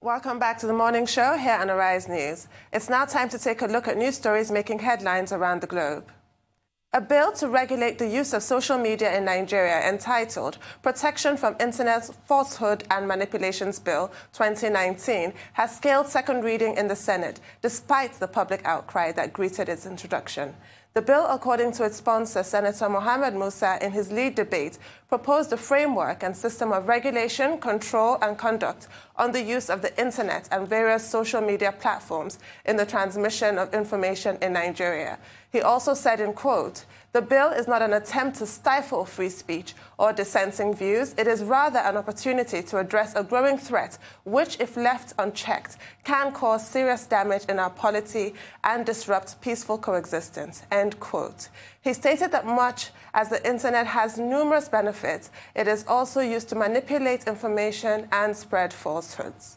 Welcome back to the morning show here on Arise News. It's now time to take a look at news stories making headlines around the globe. A bill to regulate the use of social media in Nigeria entitled Protection from Internet Falsehood and Manipulations Bill 2019 has scaled second reading in the Senate despite the public outcry that greeted its introduction. The bill, according to its sponsor, Senator Mohammed Musa, in his lead debate, proposed a framework and system of regulation, control, and conduct on the use of the internet and various social media platforms in the transmission of information in Nigeria. He also said, in quote, "The bill is not an attempt to stifle free speech or dissenting views. It is rather an opportunity to address a growing threat which, if left unchecked, can cause serious damage in our polity and disrupt peaceful coexistence," end quote. He stated that much as the internet has numerous benefits, it is also used to manipulate information and spread falsehoods.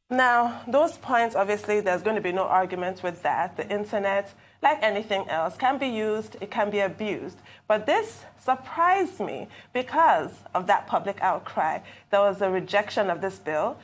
Now, those points, obviously, there's going to be no argument with that. The internet, like anything else, can be used, it can be abused. But this surprised me because of that public outcry. There was a rejection of this bill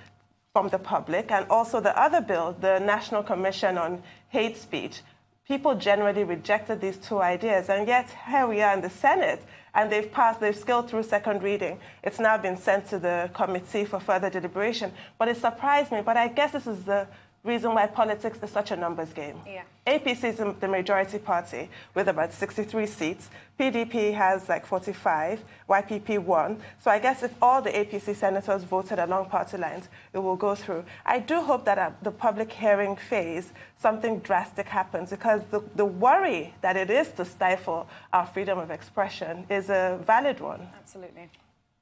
from the public, and also the other bill, the National Commission on Hate Speech. People generally rejected these two ideas, and yet here we are in the Senate, and they've scaled through second reading. It's now been sent to the committee for further deliberation. But it surprised me, but I guess this is the reason why politics is such a numbers game. Yeah. APC is the majority party with about 63 seats. PDP has like 45, YPP 1. So I guess if all the APC senators voted along party lines, it will go through. I do hope that at the public hearing phase, something drastic happens, because the worry that it is to stifle our freedom of expression is a valid one. Absolutely.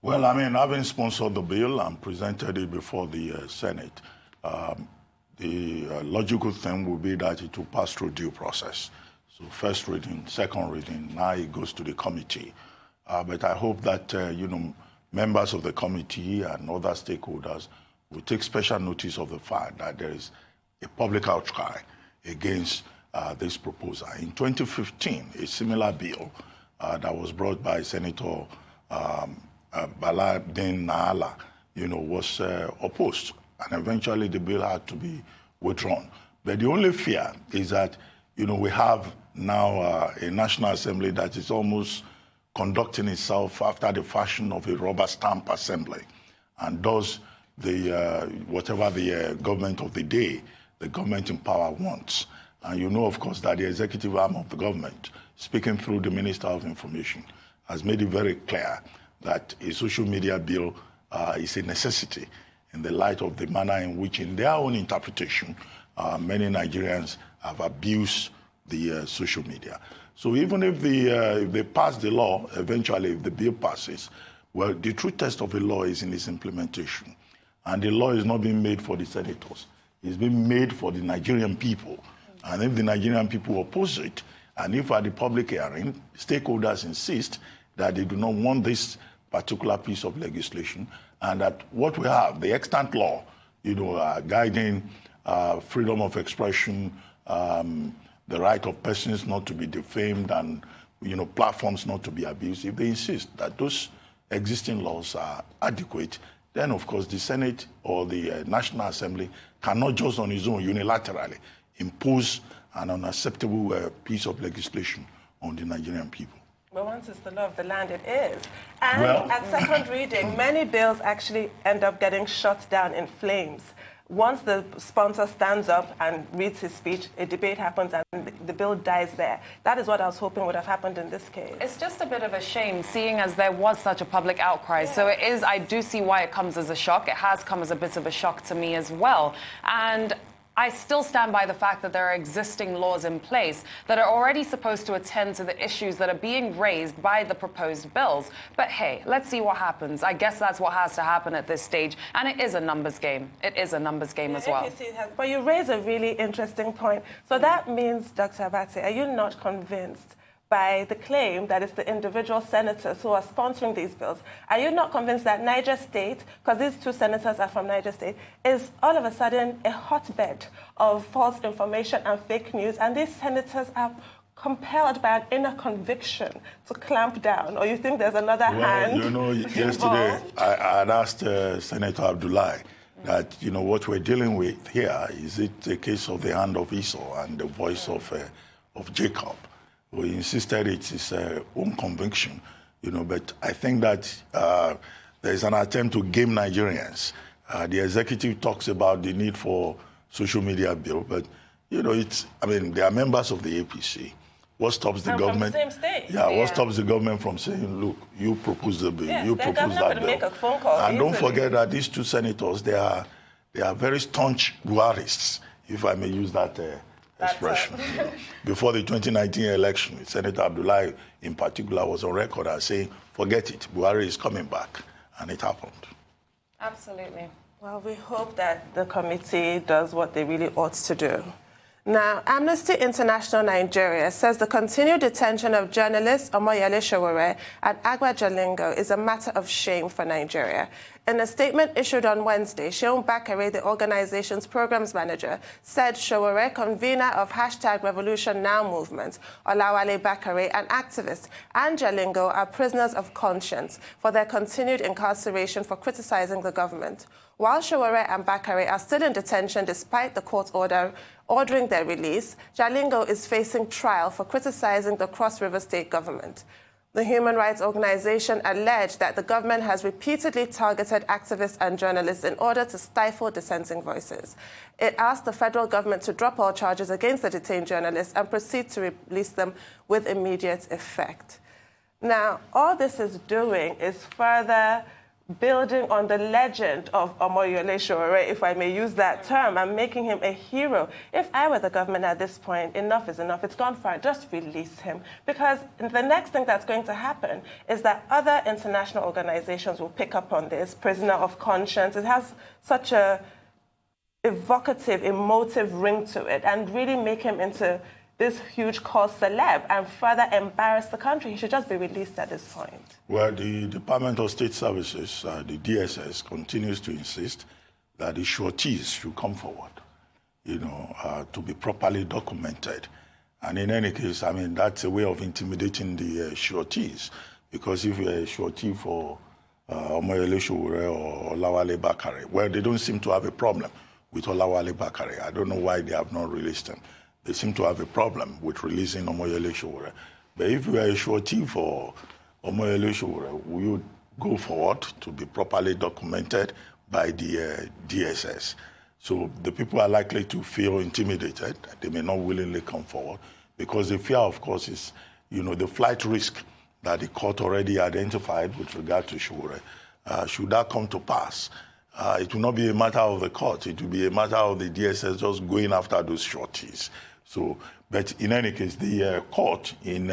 Well, I mean, having sponsored the bill and presented it before the Senate, the logical thing would be that it will pass through due process. So first reading, second reading, now it goes to the committee. But I hope that, members of the committee and other stakeholders will take special notice of the fact that there is a public outcry against this proposal. In 2015, a similar bill that was brought by Senator Baladin Naala, was opposed. And eventually the bill had to be withdrawn. But the only fear is that, we have now a National Assembly that is almost conducting itself after the fashion of a rubber stamp assembly, and does whatever the government of the day, the government in power wants. And of course, that the executive arm of the government, speaking through the Minister of Information, has made it very clear that a social media bill is a necessity in the light of the manner in which, in their own interpretation, many Nigerians have abused the social media. So even if they pass the law, eventually if the bill passes, well, the true test of a law is in its implementation. And the law is not being made for the senators. It's being made for the Nigerian people. And if the Nigerian people oppose it, and if at the public hearing, stakeholders insist that they do not want this particular piece of legislation, and that what we have, the extant law, guiding freedom of expression, the right of persons not to be defamed, and platforms not to be abused, if they insist that those existing laws are adequate, then of course the Senate or the National Assembly cannot just on its own unilaterally impose an unacceptable piece of legislation on the Nigerian people. But once it's the law of the land, it is. And at second reading, many bills actually end up getting shot down in flames. Once the sponsor stands up and reads his speech, a debate happens and the bill dies there. That is what I was hoping would have happened in this case. It's just a bit of a shame, seeing as there was such a public outcry. Yeah. So I do see why it comes as a shock. It has come as a bit of a shock to me as well. And I still stand by the fact that there are existing laws in place that are already supposed to attend to the issues that are being raised by the proposed bills. But hey, let's see what happens. I guess that's what has to happen at this stage. And it is a numbers game. It is a numbers game as well. But you raise a really interesting point. So that means, Dr. Abate, are you not convinced by the claim that it's the individual senators who are sponsoring these bills? Are you not convinced that Niger State, because these two senators are from Niger State, is all of a sudden a hotbed of false information and fake news, and these senators are compelled by an inner conviction to clamp down? Or you think there's another hand yesterday I had asked Senator Abdullahi that, you know, what we're dealing with here, is it a case of the hand of Esau and the voice of Jacob? We insisted it's his own conviction, you know, but I think that there's an attempt to game Nigerians. The executive talks about the need for social media bill, but, you know, they are members of the APC. What stops the government? From the same state. Yeah, what stops the government from saying, look, you propose the bill, you propose that bill. Make a phone call and easily. Don't forget that these two senators, they are very staunch Buharists, if I may use that expression. Before the 2019 election, Senator Abdullahi in particular was on record as saying, forget it, Buhari is coming back. And it happened. Absolutely. Well, we hope that the committee does what they really ought to do. Now, Amnesty International Nigeria says the continued detention of journalists Omoyele Sowore and Agba Jalingo is a matter of shame for Nigeria. In a statement issued on Wednesday, Seun Bakare, the organization's programs manager, said Sowore, convener of #RevolutionNow movement, Olawale Bakare, an activist, and Jalingo are prisoners of conscience for their continued incarceration for criticizing the government. While Sowore and Bakare are still in detention despite the court order ordering their release, Jalingo is facing trial for criticizing the Cross River State government. The human rights organization alleged that the government has repeatedly targeted activists and journalists in order to stifle dissenting voices. It asked the federal government to drop all charges against the detained journalists and proceed to release them with immediate effect. Now, all this is doing is further building on the legend of Omoyele Sowore, if I may use that term, and making him a hero. If I were the government at this point, enough is enough. It's gone far. Just release him. Because the next thing that's going to happen is that other international organizations will pick up on this, prisoner of conscience. It has such a evocative, emotive ring to it, and really make him into this huge cause celeb and further embarrass the country. He should just be released at this point. Well, the Department of State Services, the DSS, continues to insist that the sureties should come forward, you know, to be properly documented. And in any case, I mean, that's a way of intimidating the sureties, because if you're a surety for Omoyele Sowore or Olawale Bakare, well, they don't seem to have a problem with Olawale Bakare. I don't know why they have not released him. They seem to have a problem with releasing Omoyele Sowore. But if you are a surety for Omoyele Sowore, will you go forward to be properly documented by the DSS? So the people are likely to feel intimidated. They may not willingly come forward, because the fear, of course, is, you know, the flight risk that the court already identified with regard to Sowore. Should that come to pass, it will not be a matter of the court. It will be a matter of the DSS just going after those sureties. So, but in any case, the court, in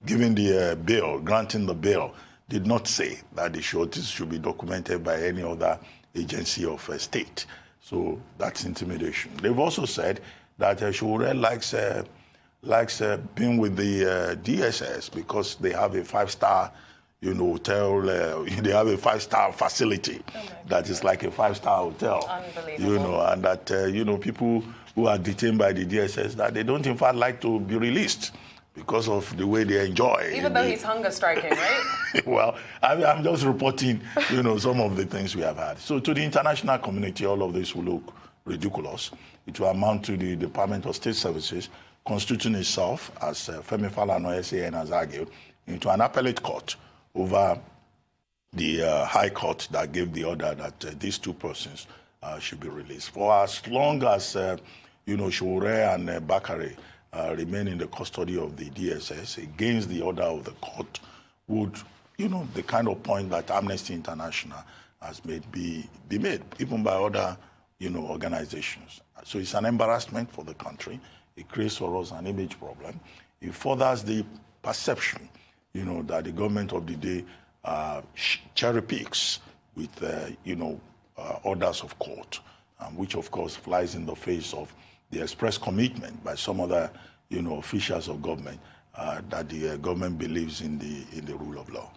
giving the bail, granting the bail, did not say that the sureties should be documented by any other agency of state. So that's intimidation. They've also said that Sowore likes being with the DSS because they have a 5-star, you know, hotel. They have a 5-star facility that is like a 5-star hotel. Unbelievable. You know, and that you know, people who are detained by the DSS, that they don't in fact like to be released because of the way they enjoy. Even though he's hunger striking, right? Well, I'm just reporting, you know, some of the things we have had. So to the international community, all of this will look ridiculous. It will amount to the Department of State Services constituting itself, as Femi Falana SAN has argued, into an appellate court over the High Court that gave the order that these two persons should be released. For as long as, you know, Sowore and Bakare remain in the custody of the DSS against the order of the court, would, you know, the kind of point that Amnesty International has made be made, even by other, you know, organizations. So it's an embarrassment for the country. It creates for us an image problem. It furthers the perception, you know, that the government of the day cherry picks with, you know, orders of court, which of course flies in the face of the express commitment by some other, you know, officials of government that the government believes in the rule of law.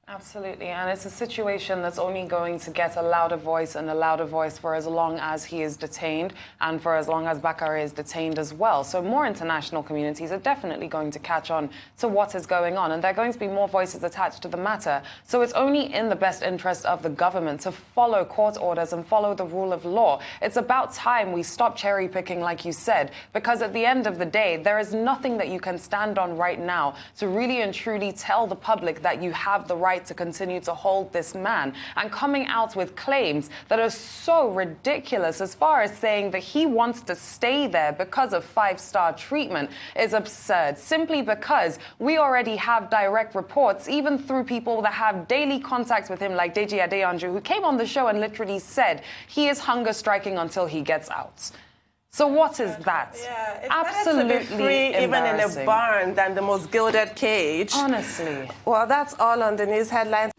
Absolutely, and it's a situation that's only going to get a louder voice and a louder voice for as long as he is detained and for as long as Bakare is detained as well. So more international communities are definitely going to catch on to what is going on, and there are going to be more voices attached to the matter. So it's only in the best interest of the government to follow court orders and follow the rule of law. It's about time we stop cherry picking, like you said, because at the end of the day, there is nothing that you can stand on right now to really and truly tell the public that you have the right to continue to hold this man, and coming out with claims that are so ridiculous as far as saying that he wants to stay there because of five-star treatment is absurd, simply because we already have direct reports, even through people that have daily contacts with him, like Deji Adeyanju, who came on the show and literally said he is hunger striking until he gets out. So what is that? Yeah, it's absolutely better to be free even in a barn than the most gilded cage. Honestly. Well, that's all on the news headlines.